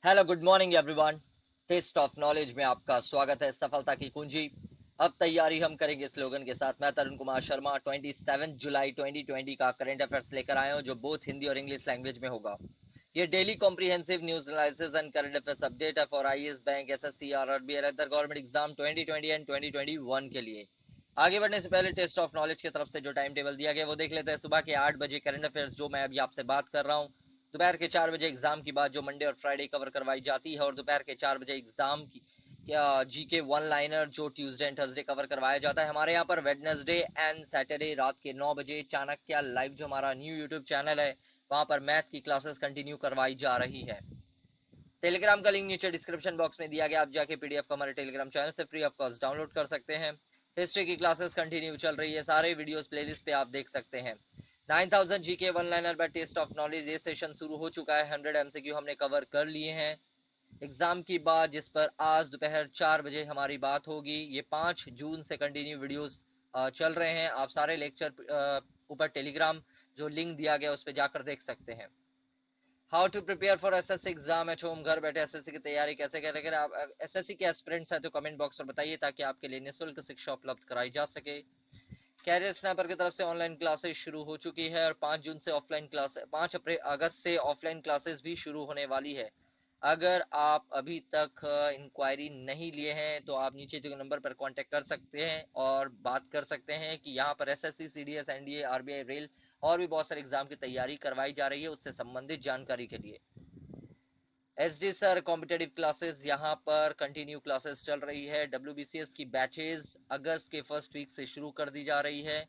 Hello good morning everyone. Test of knowledge में आपका स्वागत है। सफलता की कुंजी। अब तैयारी हम करेंगे स्लोगन के साथ। मैं तरुण कुमार शर्मा 27 जुलाई 2020 का करंट अफेयर्स लेकर आया हूं, जो बोथ हिंदी और इंग्लिश लैंग्वेज में होगा। ये daily comprehensive news analysis and current affairs update है for IAS bank, SSC, RRB और अदर गवर्नमेंट एग्जाम 2020 एंड 2021 के लिए। आगे बढ़ने से पहले टेस्ट ऑफ नॉलेज की तरफ से जो टाइम टेबल दिया गया वो देख लेते हैं। सुबह के 8 बजे करंट अफेयर्स जो मैं अभी आपसे बात कर रहा हूँ, दोपहर के 4 बजे एग्जाम की बात जो मंडे और फ्राइडे कवर करवाई जाती है, और दोपहर के 4 बजे एग्जाम की जीके वन लाइनर जो ट्यूसडे एंड थर्सडे कवर करवाया जाता है। हमारे यहाँ पर वेडनेसडे एंड सैटरडे रात के 9 बजे चाणक्य लाइव जो हमारा न्यू यूट्यूब चैनल है, वहां पर मैथ की क्लासेस कंटिन्यू करवाई जा रही है। टेलीग्राम का लिंक नीचे डिस्क्रिप्शन बॉक्स में दिया गया, आप जाके पीडीएफ को हमारे टेलीग्राम चैनल से फ्री ऑफ कॉस्ट डाउनलोड कर सकते हैं। हिस्ट्री की क्लासेस कंटिन्यू चल रही है, सारे वीडियोस प्लेलिस्ट पे आप देख सकते हैं। 9000 GK one liner by test of knowledge ये सेशन शुरू हो चुका है। 100 एमसीक्यू हमने कवर कर लिए हैं एग्जाम की बात, जिस पर आज दोपहर 4 बजे हमारी बात होगी। ये 5 जून से कंटिन्यू वीडियोस चल रहे हैं। आप सारे लेक्चर ऊपर टेलीग्राम जो लिंक दिया गया उस पर जाकर देख सकते हैं। How to prepare for SSC exam at home. घर बैठे एसएससी की तैयारी कैसे करें। अगर आप एसएससी के एस्पिरेंट्स हैं तो कमेंट बॉक्स में बताइए, ताकि आपके लिए निःशुल्क शिक्षा उपलब्ध कराई जा सके। कैरियर स्नैपर की तरफ से ऑनलाइन क्लासेस शुरू हो चुकी है, और 5 जून से ऑफलाइन क्लास 5 अप्रैल अगस्त से ऑफलाइन क्लासेस भी शुरू होने वाली है। अगर आप अभी तक इंक्वायरी नहीं लिए हैं तो आप नीचे जो नंबर पर कांटेक्ट कर सकते हैं और बात कर सकते हैं कि यहाँ पर SSC, CDS, NDA, RBI, rail और भी बहुत सारे एग्जाम की तैयारी करवाई जा रही है। उससे संबंधित जानकारी के लिए एसडी सर कॉम्पिटेटिव क्लासेस यहाँ पर कंटिन्यू क्लासेस चल रही है। डब्ल्यूबीसीएस की बैचेस अगस्त के फर्स्ट वीक से शुरू कर दी जा रही है।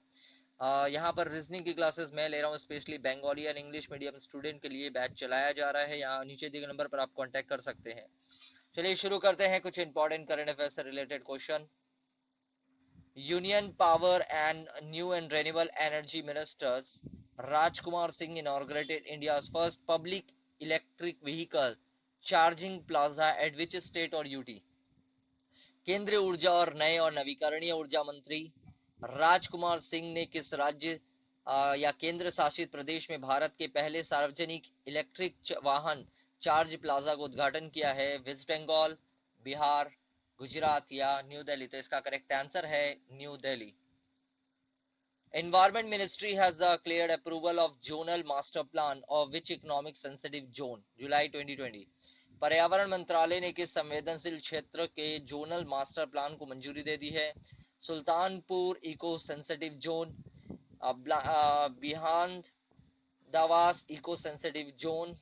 यहाँ पर रीजनिंग की क्लासेस मैं ले रहा हूँ, specially Bengali and English medium student के लिए बैच चलाया जा रहा है। यहाँ नीचे दिए गए नंबर पर आप कांटेक्ट कर सकते हैं। चलिए शुरू करते हैं कुछ इंपॉर्टेंट करंट अफेयर्स से related question. Union power and new and renewable energy ministers Rajkumar Singh inaugurated India's first public electric vehicle charging plaza eight which state और यूटी। केंद्रीय ऊर्जा और नए और नवीकरणीय ऊर्जा मंत्री राजकुमार सिंह ने किस राज्य या केंद्र शासित प्रदेश में भारत के पहले सार्वजनिक इलेक्ट्रिक वाहन चार्ज प्लाजा का उद्घाटन किया है। वेस्ट बंगाल, बिहार, गुजरात या न्यू दिल्ली। तो इसका करेक्ट आंसर है New Delhi. Environment Ministry has cleared approval of zonal master plan of which economic sensitive zone July 2020। पर्यावरण मंत्रालय ने किस संवेदनशील क्षेत्र के जोनल मास्टर प्लान को मंजूरी दे दी है। सुल्तानपुर इको सेंसिटिव जोन, बिहान दवास eco sensitive zone,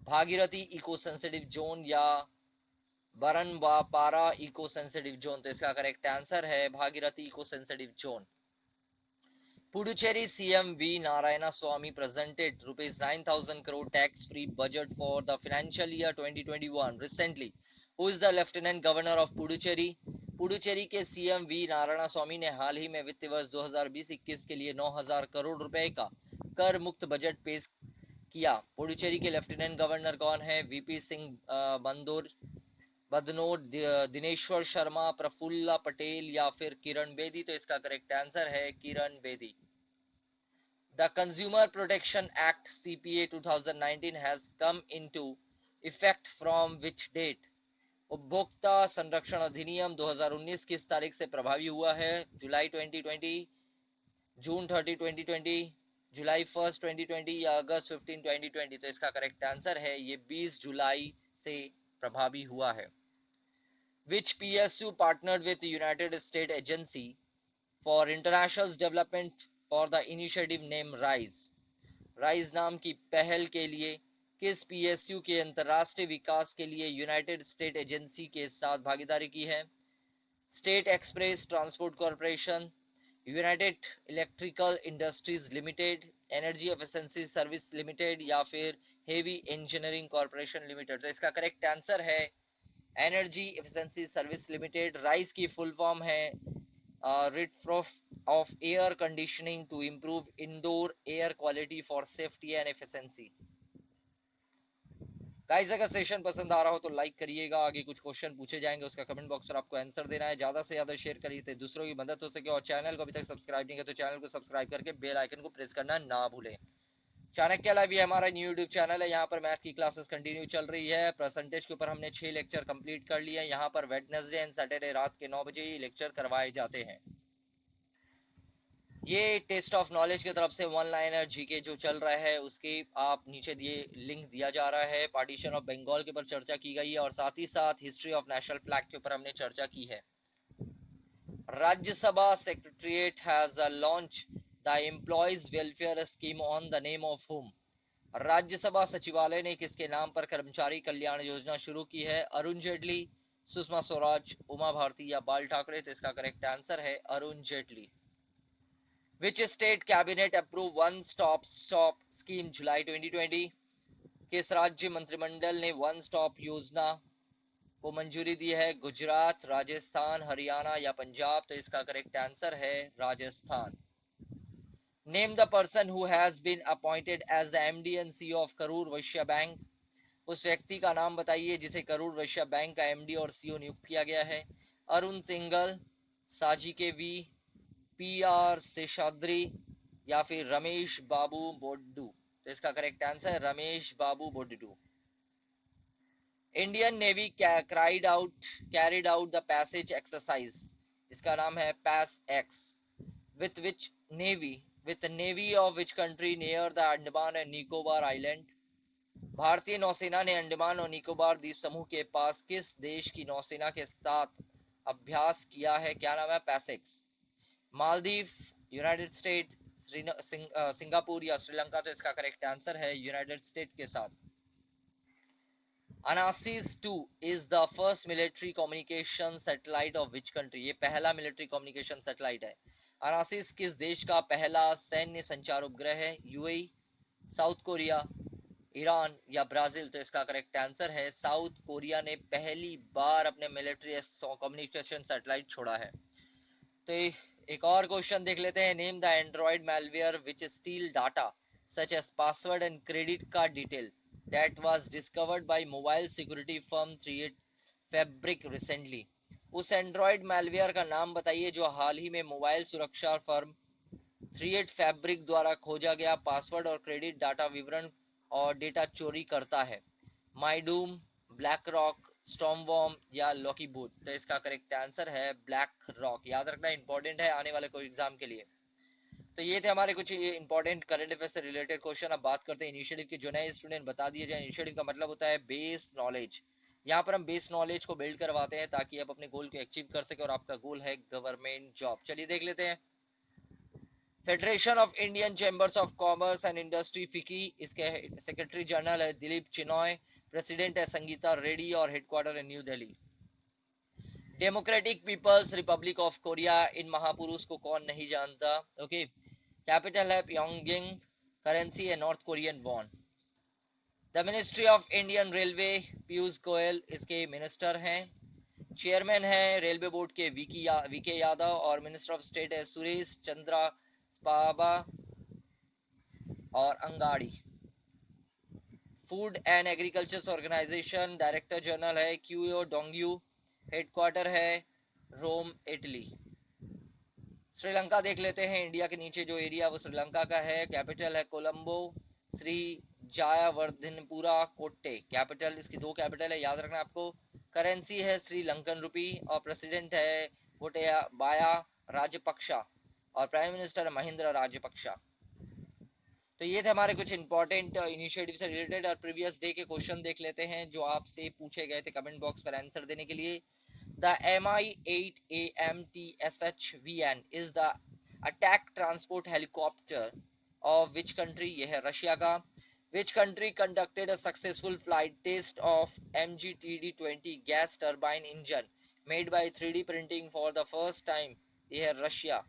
Bhagirathi eco sensitive zone या बरनवापारा इको सेंसिटिव जोन। तो इसका करेक्ट आंसर है Bhagirathi eco sensitive zone. Puducherry CM V Narayanaswamy presented rupees 9,000 crore tax-free budget for the financial year 2021 recently. Who is the Lieutenant Governor of Puducherry? Puducherry के CM we Narayanaswamy ने हाल ही में वित्त वर्ष 2020-21 के लिए 9,000 करोड़ रुपए का कर मुक्त बजट पेश किया। पुडुचेरी के लेफ्टिनेंट गवर्नर कौन है? वीपी सिंह बदनोर, दिनेश्वर शर्मा, प्रफुल्ला पटेल या फिर किरण बेदी। तो इसका करेक्ट आंसर है Kiran Bedi. The Consumer Protection Act CPA 2019 has come into effect from which date? उपभोक्ता संरक्षण अधिनियम 2019 किस तारीख से प्रभावी हुआ है? जुलाई 2020, जून 30 2020, जुलाई 1 2020 या अगस्त 15 2020। तो इसका करेक्ट आंसर है ये 20 जुलाई से प्रभावी हुआ है। Which PSU partnered with the United States Agency for International Development for the initiative named RISE? Rise नाम की पहल के लिए किस पीएसयू के अंतरराष्ट्रीय विकास के लिए यूनाइटेड स्टेट एजेंसी के साथ भागीदारी की है? State express transport corporation, United electrical industries limited, energy efficiency service limited या फिर हेवी इंजीनियरिंग कॉरपोरेशन लिमिटेड। तो इसका करेक्ट आंसर है energy efficiency service limited. Rice की फुल फॉर्म है of air conditioning to improve indoor air quality for safety and efficiency। Guys अगर session पसंद आ रहा हो तो लाइक करिएगा। आगे कुछ क्वेश्चन पूछे जाएंगे, उसका कमेंट बॉक्स पर आपको आंसर देना है। ज्यादा से ज्यादा शेयर करिए तो दूसरों की मदद हो सके, और चैनल को अभी तक सब्सक्राइब नहीं किया तो चैनल को सब्सक्राइब करके बेल आइकन को प्रेस करना ना भूलें। चाणक्य लाइव ये हमारा न्यू यूट्यूब चैनल है। यहाँ पर मैथ की क्लासेस कंटिन्यू चल रही है। परसेंटेज के ऊपर हमने 6 लेक्चर कंप्लीट कर लिए हैं। यहाँ पर वेडनेसडे एंड सैटरडे रात के 9 बजे ही लेक्चर करवाए जाते हैं। ये टेस्ट ऑफ नॉलेज की तरफ से वन लाइनर जीके जो चल रहा है उसके आप नीचे दिए लिंक दिया जा रहा है। पार्टीशन ऑफ बंगाल के ऊपर चर्चा की गई है और साथ ही साथ हिस्ट्री ऑफ नेशनल फ्लैग के ऊपर हमने चर्चा की है। Rajya Sabha secretariat has launched the employees welfare scheme on the name of whom? Rajya Sabha सचिवालय ने किसके नाम पर कर्मचारी कल्याण योजना शुरू की है? अरुण जेटली, सुषमा स्वराज, उमा भारती या बाल ठाकरे? तो इसका करेक्ट आंसर है Arun Jaitley. Which state cabinet approved one stop shop scheme जुलाई 2020? किस राज्य मंत्रिमंडल ने वन स्टॉप योजना को मंजूरी दी है? गुजरात, राजस्थान, हरियाणा या पंजाब? तो इसका करेक्ट आंसर है Rajasthan. Name the person who has been appointed as the MD and CEO of Karur Vysya bank. उस व्यक्ति का नाम बताइए जिसे करूर वैश्य बैंक का एमडी और सीईओ नियुक्त किया गया है। अरुण सिंघल, साजी के वी, पीआर शेषाद्री या फिर रमेश बाबू बोड्डू? तो इसका करेक्ट आंसर है Ramesh Babu Boddu. Indian navy carried out the passage exercise, इसका नाम है pass X, with the navy of which country near the Andaman and Nicobar Island? भारतीय नौसेना ने अंडमान और निकोबार द्वीप समूह के पास किस देश की नौसेना के साथ अभ्यास किया है? क्या नाम है? PASSEX. Maldives, United state, Singapore या श्रीलंका? तो इसका करेक्ट आंसर है यूनाइटेड स्टेट के साथ। Anasis 2 is the first military communication satellite of which country? ये पहला मिलिट्री कम्युनिकेशन सैटेलाइट है। अनासिस किस देश का पहला सैन्य संचार उपग्रह है? यूएई, साउथ कोरिया, ईरान या ब्राजील? तो इसका करेक्ट आंसर है साउथ कोरिया ने पहली बार अपने मिलिट्री कम्युनिकेशन सैटेलाइट छोड़ा है। तो एक और क्वेश्चन देख लेते हैं। Name the android malware which steal data such as password and credit card detail that was discovered by mobile security firm 38 Fabric recently? उस एंड्रॉइड मैलवेयर का नाम बताइए जो हाल ही में मोबाइल सुरक्षा फर्म 38 Fabric द्वारा खोजा गया पासवर्ड और क्रेडिट डाटा विवरण और डेटा चोरी करता है। माइडूम, ब्लैक रॉक, स्टॉर्मवॉर्म या लॉकी बूट? तो इसका करेक्ट आंसर है ब्लैक रॉक। याद रखना इंपॉर्टेंट है आने वाले कोई एग्जाम के लिए। तो ये थे हमारे कुछ इंपॉर्टेंट करंट अफेयर से रिलेटेड क्वेश्चन। अब बात करते हैं इनिशिएटिव के। जो नए स्टूडेंट बता दिए जाए, इनिशिएटिव का मतलब होता है बेस नॉलेज। यहाँ पर हम बेस नॉलेज को बिल्ड करवाते हैं ताकि आप अपने गोल को अचीव कर सके और आपका गोल है गवर्नमेंट जॉब। चलिए देख लेते हैं। Federation of Indian chambers of commerce and industry फिकी, इसके सेक्रेटरी जनरल है दिलीप चिनॉय, प्रेसिडेंट है संगीता रेड्डी और हेडक्वार्टर है New Delhi. Democratic People's Republic of Korea, इन महापुरुष को कौन नहीं जानता? ओके, कैपिटल है प्योंगयांग, करेंसी है North Korean won. The ministry of Indian railway, Piyush Goyal इसके मिनिस्टर हैं। चेयरमैन है रेलवे बोर्ड के वीके यादव और मिनिस्टर ऑफ स्टेट है सुरेश चंद्रा स्पाबा और Angadi. Food and Agriculture Organisation, director general है क्यूओ डोंग्यू, हेडक्वार्टर है रोम, इटली। श्रीलंका देख लेते हैं। इंडिया के नीचे जो एरिया वो श्रीलंका का है। कैपिटल है कोलंबो, श्री जायावर्धनपुरा कोट्टे। कैपिटल, इसकी दो कैपिटल है, याद रखना आपको। करेंसी है श्रीलंकन रुपी और प्रेसिडेंट है गोटाबाया राजपक्षा और प्राइम मिनिस्टर महिंद्रा राजपक्षा। तो ये थे हमारे कुछ इंपॉर्टेंट इनिशिएटिव से रिलेटेड। और प्रीवियस डे के क्वेश्चन देख लेते हैं जो आपसे पूछे गए थे कमेंट बॉक्स पर आंसर देने के लिए। The Mi-8 AMTSHVN is the attack transport helicopter of which country? ये है रशिया का। Which country conducted a successful flight test of MGTD-20 gas turbine engine made by 3D printing for the first time? ये है Russia.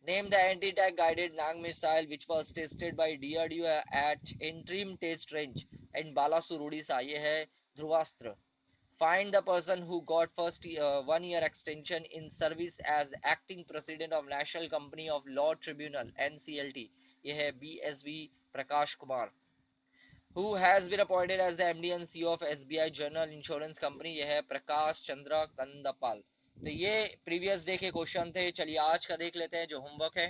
Name the anti-tank guided NAG missile which was tested by DRDO at interim test range in Balasur, Odisha. ये है Dhruvastra. Find the person who got first 1 year extension in service as acting president of National Company of Law Tribunal NCLT. ये है BSV Prakash Kumar. Who has been appointed as the MD and CEO of SBI General Insurance Company? ये है प्रकाश चंद्र कंदपाल। तो ये previous day के question थे। चलिए आज का देख लेते हैं जो होमवर्क है।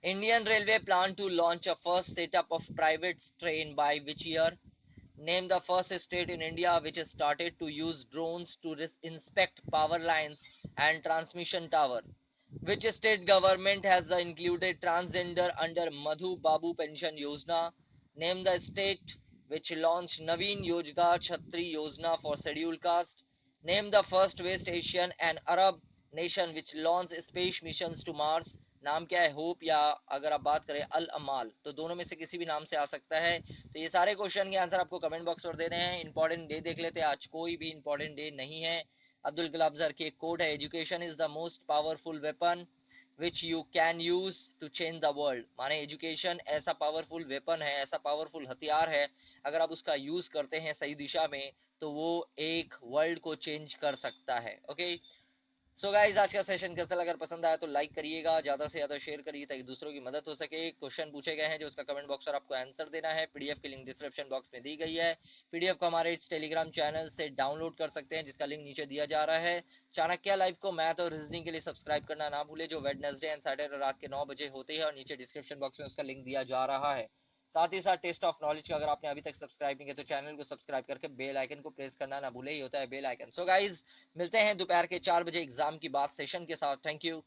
Indian Railway plan to launch a first setup of private train by which year? Name the first state in India which has started to use drones to inspect power lines and transmission tower. Which state government has included transgender under Madhu Babu Pension Yojana? Name the state which launched Naveen Yojgar Chhatri Yojana for scheduled caste. Name the first West Asian and Arab nation which launched space missions to Mars. नाम क्या है? Hope या अगर आप बात करें अल अमाल, तो दोनों में से किसी भी नाम से आ सकता है। तो ये सारे क्वेश्चन के आंसर आपको कमेंट बॉक्स पर देने हैं। इंपॉर्टेंट डे देख लेते हैं, आज कोई भी इंपॉर्टेंट डे नहीं है। अब्दुल कलाम सर की एक कोट है, education is the most powerful weapon which you can use to change the world. माने एजुकेशन ऐसा पावरफुल वेपन है, ऐसा पावरफुल हथियार है, अगर आप उसका यूज करते हैं सही दिशा में तो वो एक वर्ल्ड को चेंज कर सकता है। ओके सो गाइज, आज का सेशन कैसा लगा? अगर पसंद आया तो लाइक करिएगा, ज्यादा से ज्यादा शेयर करिए ताकि दूसरों की मदद हो सके। क्वेश्चन पूछे गए हैं जो उसका कमेंट बॉक्स पर आपको आंसर देना है। पीडीएफ की लिंक डिस्क्रिप्शन बॉक्स में दी गई है। पीडीएफ को हमारे इस टेलीग्राम चैनल से डाउनलोड कर सकते हैं जिसका लिंक नीचे दिया जा रहा है। चाणक्य लाइव को मैथ और रीजनिंग के लिए सब्सक्राइब करना ना भूले, जो वेडनेसडे एंड सैटरडे रात के 9 बजे होते हैं और नीचे डिस्क्रिप्शन बॉक्स में उसका लिंक दिया जा रहा है। साथ ही साथ टेस्ट ऑफ नॉलेज का अगर आपने अभी तक सब्सक्राइब नहीं किया तो चैनल को सब्सक्राइब करके बेल आइकन को प्रेस करना ना भूले, ये होता है बेल आइकन। सो गाइज, मिलते हैं दोपहर के 4 बजे एग्जाम की बात सेशन के साथ। Thank you.